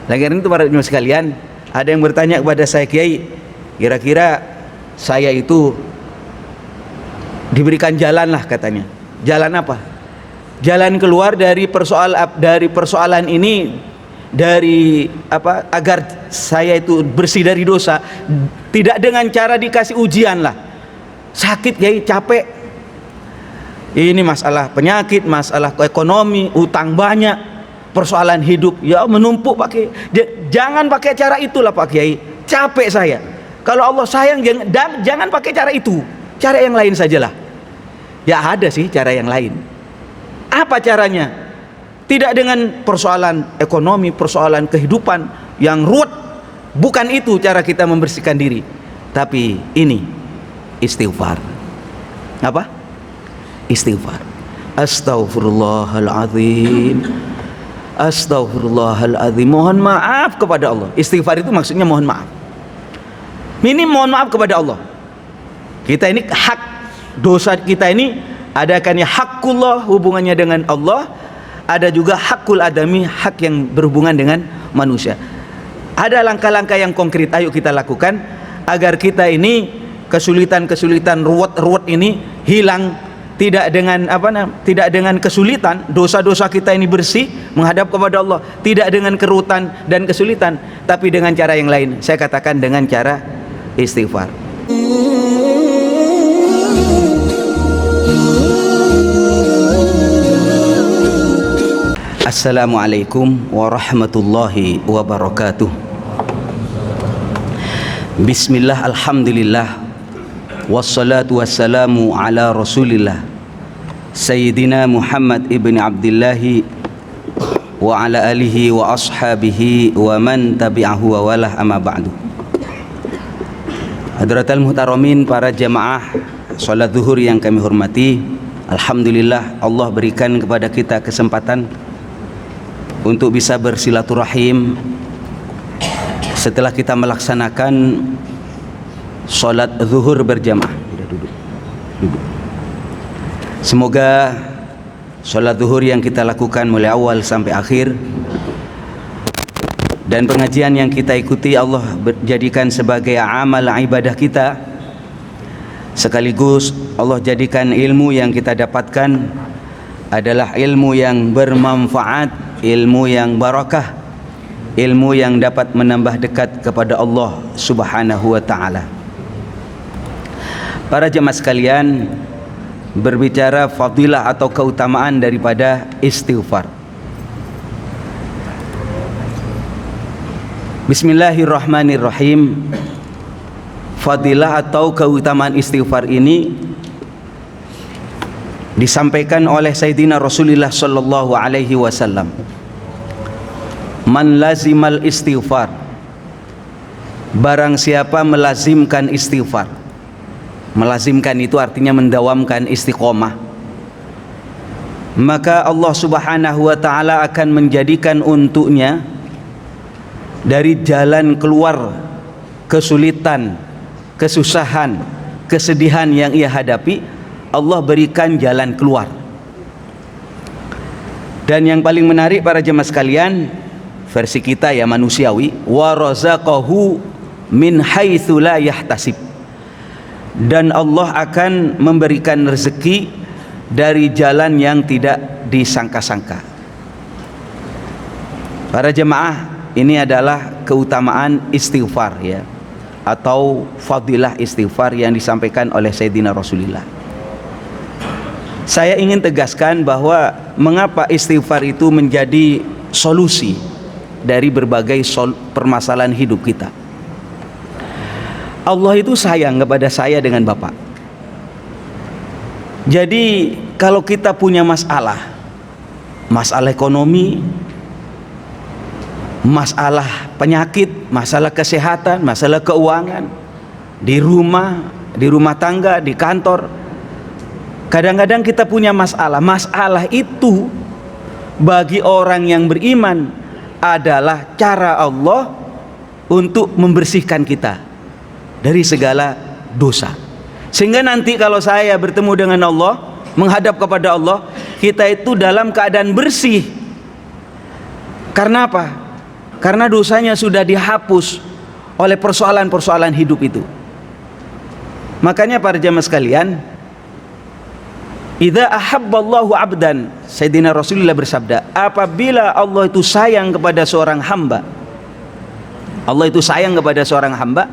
Lagi itu para jemaah sekalian, ada yang bertanya kepada saya, Kiai, kira-kira saya itu diberikan jalan lah katanya. Jalan apa? Jalan keluar dari persoalan ini, dari apa, agar saya itu bersih dari dosa, tidak dengan cara dikasih ujian lah. Sakit Kiai, capek. Ini masalah penyakit, masalah ekonomi, utang banyak, persoalan hidup, ya menumpuk pakai. Jangan pakai cara itulah Pak Kiai. Capek saya. Kalau Allah sayang, jangan pakai cara itu. Cara yang lain sajalah. Ya ada sih cara yang lain. Apa caranya? Tidak dengan persoalan ekonomi, persoalan kehidupan yang ruwet. Bukan itu cara kita membersihkan diri. Tapi ini istighfar. Apa? Istighfar. Astaghfirullahaladzim, astaghfirullahaladzim. Mohon maaf kepada Allah. Istighfar itu maksudnya mohon maaf. Ini mohon maaf kepada Allah. Kita ini hak, dosa kita ini ada kan ya hakullah, hubungannya dengan Allah. Ada juga hakul adami, hak yang berhubungan dengan manusia. Ada langkah-langkah yang konkret, ayo kita lakukan agar kita ini kesulitan-kesulitan, ruwet-ruwet ini hilang. Tidak dengan kesulitan, dosa-dosa kita ini bersih menghadap kepada Allah, tidak dengan kerutan dan kesulitan, tapi dengan cara yang lain. Saya katakan dengan cara istighfar. Assalamualaikum warahmatullahi wabarakatuh. Bismillah, alhamdulillah, wassalatu wassalamu ala rasulillah Sayyidina Muhammad ibn Abdillahi wa ala alihi wa ashabihi wa man tabi'ahu wa walah, amma ba'du. Hadratal muhtaramin, para jamaah salat zuhur yang kami hormati, alhamdulillah Allah berikan kepada kita kesempatan untuk bisa bersilaturahim setelah kita melaksanakan salat zuhur berjamaah. Duduk. Semoga salat zuhur yang kita lakukan mulai awal sampai akhir dan pengajian yang kita ikuti Allah jadikan sebagai amal ibadah kita, sekaligus Allah jadikan ilmu yang kita dapatkan adalah ilmu yang bermanfaat, ilmu yang barakah, ilmu yang dapat menambah dekat kepada Allah Subhanahu wa ta'ala. Para jemaah sekalian, berbicara fadilah atau keutamaan daripada istighfar. Bismillahirrahmanirrahim. Fadilah atau keutamaan istighfar ini disampaikan oleh Sayyidina Rasulullah sallallahu alaihi wasallam. Man lazimal istighfar, barang siapa melazimkan istighfar. Melazimkan itu artinya mendawamkan istiqomah, maka Allah Subhanahu wa ta'ala akan menjadikan untuknya dari jalan keluar kesulitan, kesusahan, kesedihan yang ia hadapi, Allah berikan jalan keluar. Dan yang paling menarik para jemaah sekalian, versi kita ya manusiawi, wa razaqahu min haitsu la yahtasib, dan Allah akan memberikan rezeki dari jalan yang tidak disangka-sangka. Para jemaah, ini adalah keutamaan istighfar ya, atau fadilah istighfar yang disampaikan oleh Sayyidina Rasulullah. Saya ingin tegaskan bahwa mengapa istighfar itu menjadi solusi dari berbagai permasalahan hidup kita. Allah itu sayang kepada saya dengan Bapak. Jadi kalau kita punya masalah ekonomi, masalah penyakit, masalah kesehatan, masalah keuangan, di rumah tangga, di kantor, kadang-kadang kita punya masalah itu bagi orang yang beriman adalah cara Allah untuk membersihkan kita dari segala dosa. Sehingga nanti kalau saya bertemu dengan Allah, menghadap kepada Allah, kita itu dalam keadaan bersih. Karena apa? Karena dosanya sudah dihapus oleh persoalan-persoalan hidup itu. Makanya para jamaah sekalian, idza ahabballahu 'abdan, Sayyidina Rasulullah bersabda, apabila Allah itu sayang kepada seorang hamba, Allah itu sayang kepada seorang hamba,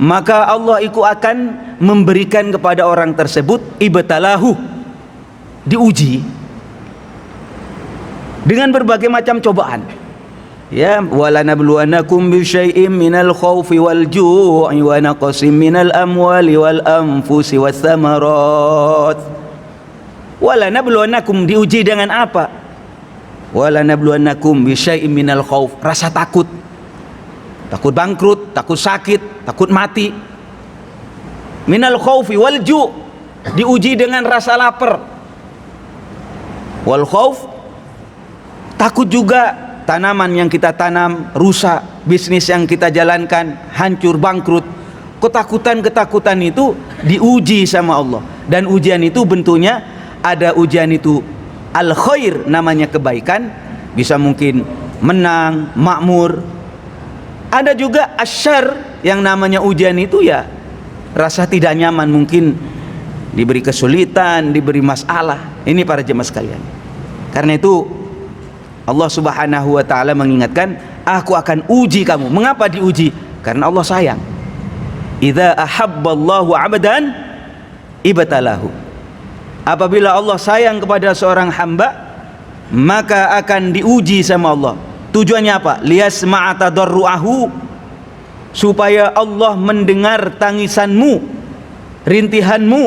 maka Allah itu akan memberikan kepada orang tersebut ibtalahu, diuji dengan berbagai macam cobaan. Ya, wala nabluwannakum bisyai'im minal khaufi wal ju'i wa naqsim minal amwali wal anfusi was samarat. Wala nabluwannakum, diuji dengan apa? Wala nabluwannakum bisyai'im minal khauf, rasa takut. Takut bangkrut, takut sakit, takut mati. Minal khaufi wal ju', diuji dengan rasa lapar. Wal khauf, takut juga tanaman yang kita tanam rusak, bisnis yang kita jalankan hancur bangkrut. Ketakutan-ketakutan itu diuji sama Allah. Dan ujian itu bentuknya ada ujian itu al khair, namanya kebaikan, bisa mungkin menang, makmur. Ada juga asyar yang namanya ujian itu ya rasa tidak nyaman, mungkin diberi kesulitan, diberi masalah. Ini para jemaah sekalian. Karena itu Allah Subhanahu wa taala mengingatkan, aku akan uji kamu. Mengapa diuji? Karena Allah sayang. Idza ahabballahu 'abdan ibtalahu. Apabila Allah sayang kepada seorang hamba, maka akan diuji sama Allah. Tujuannya apa? Liyasma'a tadarru'ahu, supaya Allah mendengar tangisanmu, rintihanmu.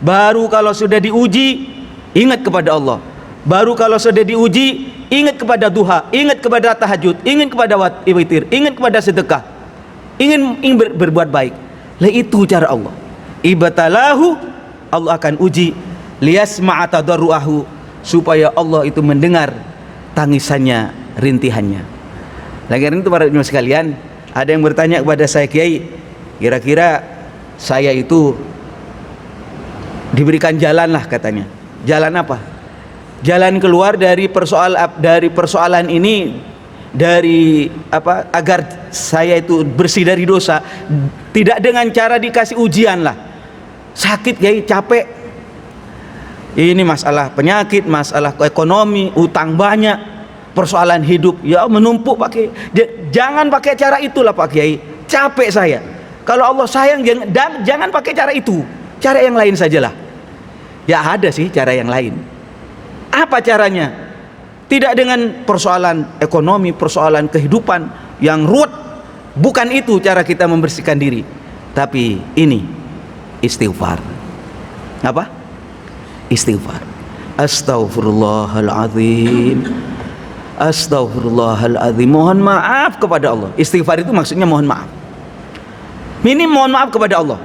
Baru kalau sudah diuji, ingat kepada Allah. Baru kalau sudah diuji, ingat kepada duha, ingat kepada tahajud, ingat kepada witir, ingat kepada sedekah, ingin berbuat baik. Lah itu cara Allah. Ibtalahu, Allah akan uji, liyasma'a tadarru'ahu, supaya Allah itu mendengar tangisannya, rintihannya. Lagi itu para jemaah sekalian, ada yang bertanya kepada saya, Kiai, kira-kira saya itu diberikan jalan lah katanya. Jalan apa? Jalan keluar dari persoalan ini, dari apa, agar saya itu bersih dari dosa, tidak dengan cara dikasih ujian lah. Sakit Kiai, capek. Ini masalah penyakit, masalah ekonomi, utang banyak, persoalan hidup, ya menumpuk pakai. Jangan pakai cara itulah Pak Kiai, capek saya. Kalau Allah sayang, jangan pakai cara itu, cara yang lain sajalah. Ya ada sih cara yang lain. Apa caranya? Tidak dengan persoalan ekonomi, persoalan kehidupan yang ruwet. Bukan itu cara kita membersihkan diri. Tapi ini istighfar. Apa? Istighfar. Astaghfirullahaladzim, astaghfirullahaladzim. Mohon maaf kepada Allah. Istighfar itu maksudnya mohon maaf. Ini mohon maaf kepada Allah.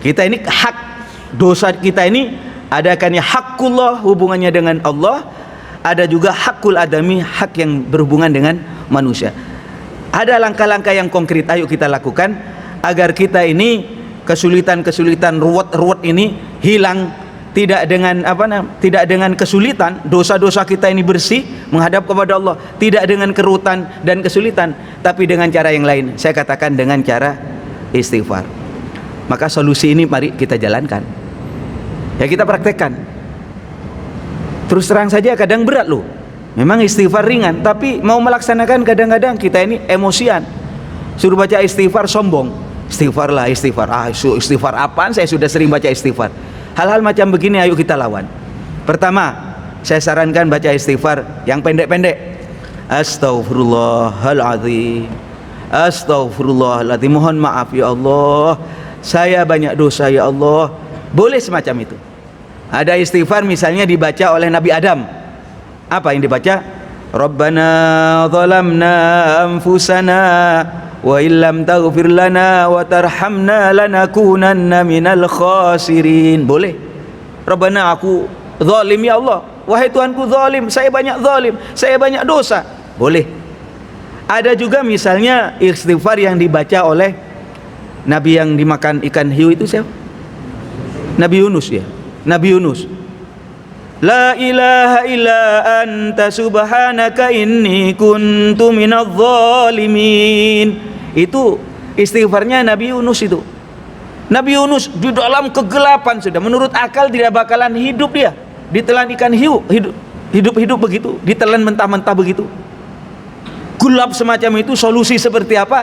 Kita ini hak, dosa kita ini ada kan ya hakullah, hubungannya dengan Allah. Ada juga hakul adami, hak yang berhubungan dengan manusia. Ada langkah-langkah yang konkret, ayo kita lakukan agar kita ini kesulitan-kesulitan, ruwet-ruwet ini hilang. Tidak dengan tidak dengan kesulitan, dosa-dosa kita ini bersih menghadap kepada Allah, tidak dengan kerutan dan kesulitan, tapi dengan cara yang lain. Saya katakan dengan cara istighfar. Maka solusi ini mari kita jalankan. Ya kita praktekkan. Terus terang saja kadang berat loh. Memang istighfar ringan, tapi mau melaksanakan kadang-kadang kita ini emosian. Suruh baca istighfar sombong. Istighfar lah, istighfar. Istighfar apaan? Saya sudah sering baca istighfar. Hal-hal macam begini ayo kita lawan. Pertama, saya sarankan baca istighfar yang pendek-pendek. Astaghfirullahaladzim, astaghfirullahaladzim. Mohon maaf ya Allah, saya banyak dosa ya Allah. Boleh semacam itu. Ada istighfar misalnya dibaca oleh Nabi Adam. Apa yang dibaca? Rabbana zalamna anfusana wa illam taghfir lana wa tarhamna lanakunanna minal khasirin. Boleh. Rabbana, aku zalim ya Allah. Wahai Tuhanku zalim, saya banyak zalim, saya banyak dosa. Boleh. Ada juga misalnya istighfar yang dibaca oleh Nabi yang dimakan ikan hiu itu siapa? Nabi Yunus ya. Nabi Yunus. La ilaha illa anta subhanaka inni kuntu minadh dhalimin. Itu istighfarnya Nabi Yunus itu. Nabi Yunus di dalam kegelapan sudah, menurut akal tidak bakalan hidup dia. Ditelan ikan hiu, hidup begitu, ditelan mentah-mentah begitu. Gelap semacam itu, solusi seperti apa?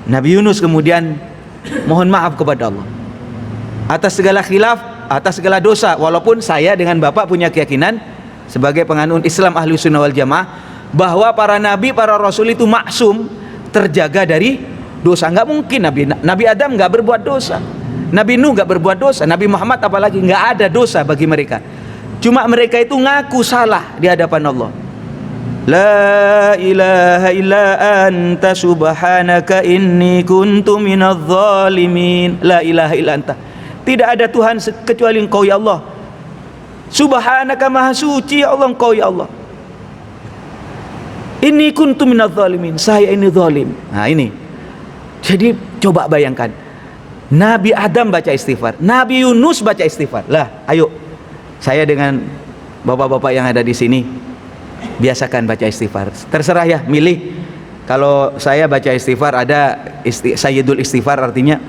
Nabi Yunus kemudian mohon maaf kepada Allah atas segala khilaf, atas segala dosa. Walaupun saya dengan Bapak punya keyakinan sebagai penganut Islam ahli sunnah wal jamaah bahwa para nabi, para rasul itu maksum, terjaga dari dosa. Nggak mungkin Nabi Adam nggak berbuat dosa, Nabi Nuh nggak berbuat dosa, Nabi Muhammad apalagi, nggak ada dosa bagi mereka. Cuma mereka itu ngaku salah di hadapan Allah. La ilaha illa anta subhanaka inni kuntu minadh dhalimin. La ilaha illa anta, tidak ada Tuhan kecuali Engkau ya Allah. Subhanaka, maha suci ya Allah Engkau ya Allah. Inni kuntu minadh dhalimin, saya ini zalim. Nah ini, jadi coba bayangkan, Nabi Adam baca istighfar, Nabi Yunus baca istighfar. Lah ayo, saya dengan bapak-bapak yang ada di sini biasakan baca istighfar. Terserah ya, milih. Kalau saya baca istighfar ada sayyidul istighfar, artinya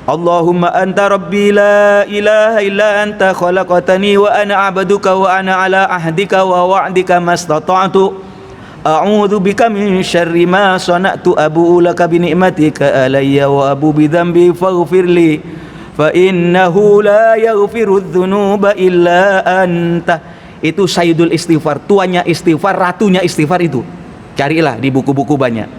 Allahumma anta rabbi la ilaha illa anta khalaqtani wa ana abduka wa ana ala ahdika wa wa'dika mastata'tu a'udzu bika min syarri ma sana'tu abu'u laka bi ni'matika alayya wa abu bi dzambi faghfirli fa innahu la yaghfiru dzunuba illa anta. Itu sayyidul istighfar, tuannya istighfar, ratunya istighfar itu. Carilah di buku-buku banyak.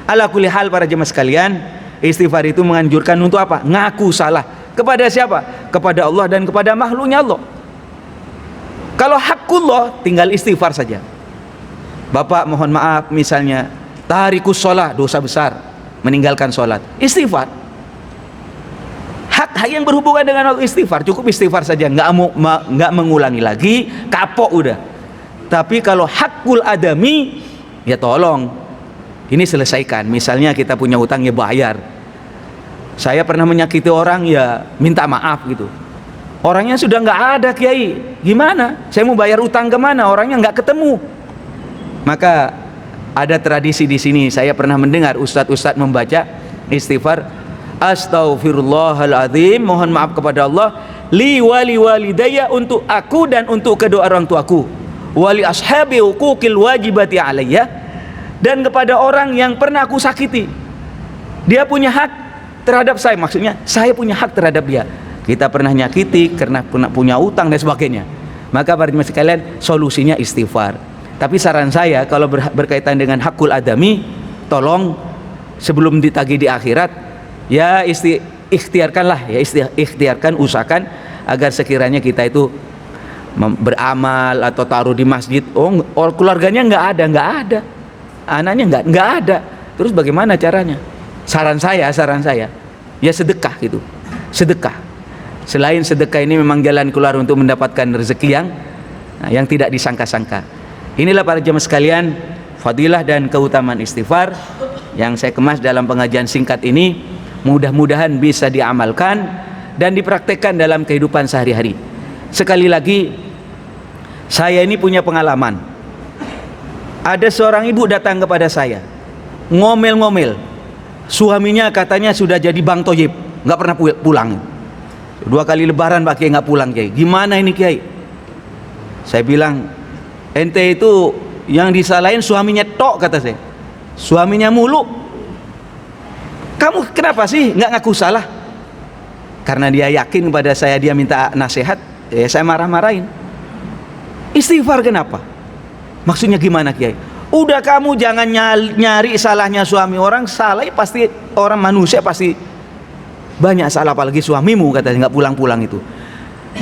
Ala kulli hal para jemaah sekalian, istighfar itu menganjurkan untuk apa? Ngaku salah. Kepada siapa? Kepada Allah dan kepada makhluknya Allah. Kalau hakullah tinggal istighfar saja. Bapak mohon maaf misalnya tarikus sholat, dosa besar, meninggalkan sholat, istighfar. Hak yang berhubungan dengan istighfar, cukup istighfar saja, nggak mengulangi lagi, kapok udah. Tapi kalau hakul adami, ya tolong ini selesaikan. Misalnya kita punya utang, ya bayar. Saya pernah menyakiti orang, ya minta maaf gitu. Orangnya sudah nggak ada, kiai, gimana? Saya mau bayar utang kemana? Orangnya nggak ketemu. Maka ada tradisi di sini, saya pernah mendengar ustadz-ustadz membaca istighfar, astaghfirullahaladzim, mohon maaf kepada Allah, li wali walidayya, untuk aku dan untuk kedua orang tuaku, wali ashabi huquqil wajibati alayya, dan kepada orang yang pernah aku sakiti, dia punya hak terhadap saya, maksudnya saya punya hak terhadap dia, kita pernah nyakiti karena punya utang dan sebagainya. Maka para jemaah sekalian, solusinya istighfar. Tapi saran saya kalau berkaitan dengan hakul adami, tolong sebelum ditagih di akhirat, ya ikhtiarkanlah, ya ikhtiarkan, usahakan agar sekiranya kita itu beramal atau taruh di masjid. Oh keluarganya nggak ada, anaknya nggak ada, terus bagaimana caranya? Saran saya ya sedekah gitu, sedekah. Selain sedekah ini memang jalan keluar untuk mendapatkan rezeki yang tidak disangka-sangka. Inilah para jemaah sekalian, fadilah dan keutamaan istighfar yang saya kemas dalam pengajian singkat ini. Mudah-mudahan bisa diamalkan dan dipraktekkan dalam kehidupan sehari-hari. Sekali lagi, saya ini punya pengalaman. Ada seorang ibu datang kepada saya, ngomel-ngomel, suaminya katanya sudah jadi bang toyib, nggak pernah pulang. 2 kali lebaran Pak Kiai nggak pulang, Kiai. Gimana ini Kiai? Saya bilang, ente itu yang disalahin suaminya tok, kata saya. Suaminya mulu. Kamu kenapa sih nggak ngaku salah? Karena dia yakin pada saya, dia minta nasihat, ya saya marah-marahin. Istighfar kenapa? Maksudnya gimana Kiai? Udah kamu jangan nyari salahnya suami orang, salah pasti orang manusia pasti banyak salah, apalagi suamimu katanya nggak pulang-pulang itu.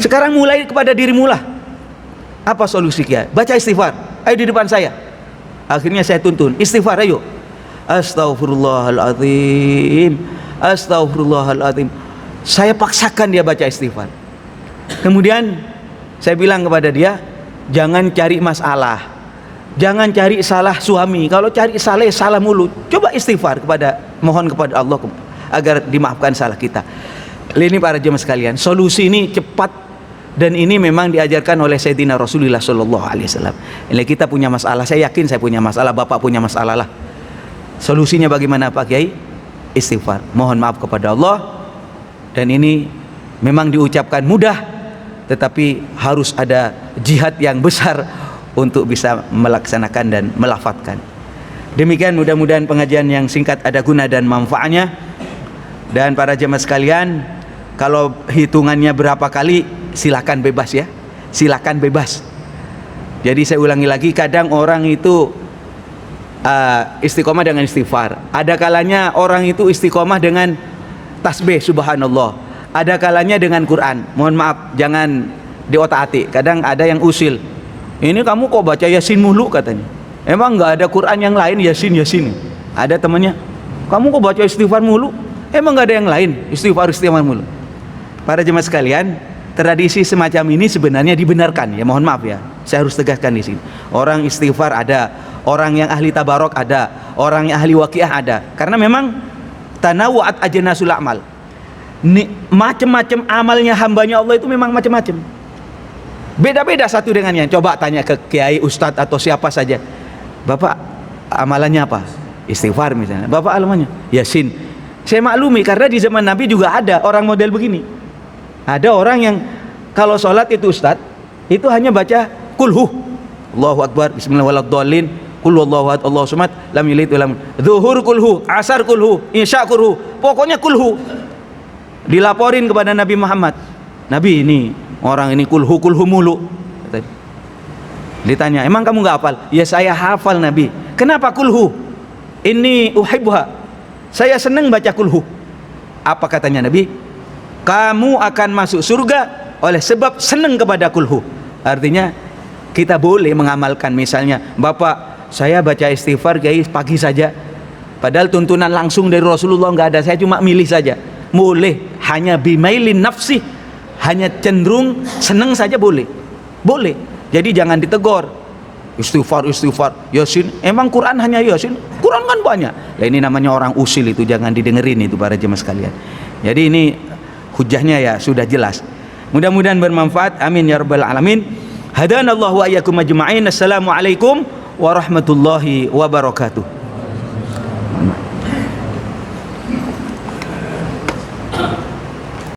Sekarang mulai kepada dirimu lah. Apa solusi Kiai? Baca istighfar. Ayo di depan saya. Akhirnya saya tuntun, istighfar ayo. Astaghfirullahaladzim, astaghfirullahaladzim. Saya paksakan dia baca istighfar. Kemudian saya bilang kepada dia, jangan cari masalah, jangan cari salah suami. Kalau cari salah, salah mulu. Coba istighfar, mohon kepada Allah agar dimaafkan salah kita. Ini para jemaah sekalian, solusi ini cepat Dan ini memang diajarkan oleh Sayyidina Rasulullah Sallallahu Alaihi Wasallam. Ini kita punya masalah, saya yakin saya punya masalah, Bapak punya masalah lah. Solusinya bagaimana Pak Kiai? Istighfar, mohon maaf kepada Allah. Dan ini memang diucapkan mudah, tetapi harus ada jihad yang besar untuk bisa melaksanakan dan melafadzkan. Demikian, mudah-mudahan pengajian yang singkat ada guna dan manfaatnya. Dan para jemaah sekalian, kalau hitungannya berapa kali, silakan bebas ya, silakan bebas. Jadi saya ulangi lagi, kadang orang itu istiqomah dengan istighfar, ada kalanya orang itu istiqomah dengan tasbih subhanallah, ada kalanya dengan Quran. Mohon maaf, jangan diotak-atik. Kadang ada yang usil, ini kamu kok baca Yasin mulu katanya, emang nggak ada Quran yang lain? Yasin. Ada temannya, kamu kok baca istighfar mulu, emang nggak ada yang lain? Istighfar mulu. Para jemaah sekalian, tradisi semacam ini sebenarnya dibenarkan ya, mohon maaf ya, saya harus tegaskan di sini. Orang istighfar ada, orang yang ahli tabarok ada, orang yang ahli waqiah ada. Karena memang tanawu'at ajnasul amal, macam-macam amalnya hambanya Allah itu memang macam-macam, beda-beda satu dengan yang. Coba tanya ke kiai, ustadz atau siapa saja, Bapak amalannya apa? Istighfar misalnya. Bapak amalannya Yasin. Saya maklumi karena di zaman Nabi juga ada orang model begini. Ada orang yang kalau sholat itu ustadz, itu hanya baca kulhu, Allahu Akbar, bismillahirrahmanirrahim, kul wallahu ahad, Allahu samad, lam yalid wa lam, zuhur kulhu, asar kulhu, isya kulhu, pokoknya kulhu. Dilaporin kepada Nabi Muhammad, Nabi, ini orang ini kulhu mulu. Ditanya, emang kamu nggak hafal? Ya saya hafal Nabi. Kenapa kulhu? Ini uhibbuha, saya senang baca kulhu. Apa katanya Nabi? Kamu akan masuk surga oleh sebab senang kepada kulhu. Artinya kita boleh mengamalkan, misalnya Bapak, saya baca istighfar Kiai pagi saja, padahal tuntunan langsung dari Rasulullah nggak ada, saya cuma milih saja. Boleh, hanya bimailin nafsi, hanya cenderung senang saja, boleh. Jadi jangan ditegur, istighfar Yasin, emang Quran hanya Yasin? Quran kan banyak. Ya ini namanya orang usil, itu jangan didengerin itu para jemaah sekalian. Jadi ini hujahnya ya sudah jelas. Mudah-mudahan bermanfaat, amin ya rabbal alamin. Hadanallahu wa iyyakum ajma'in. Assalamualaikum warahmatullahi wabarakatuh.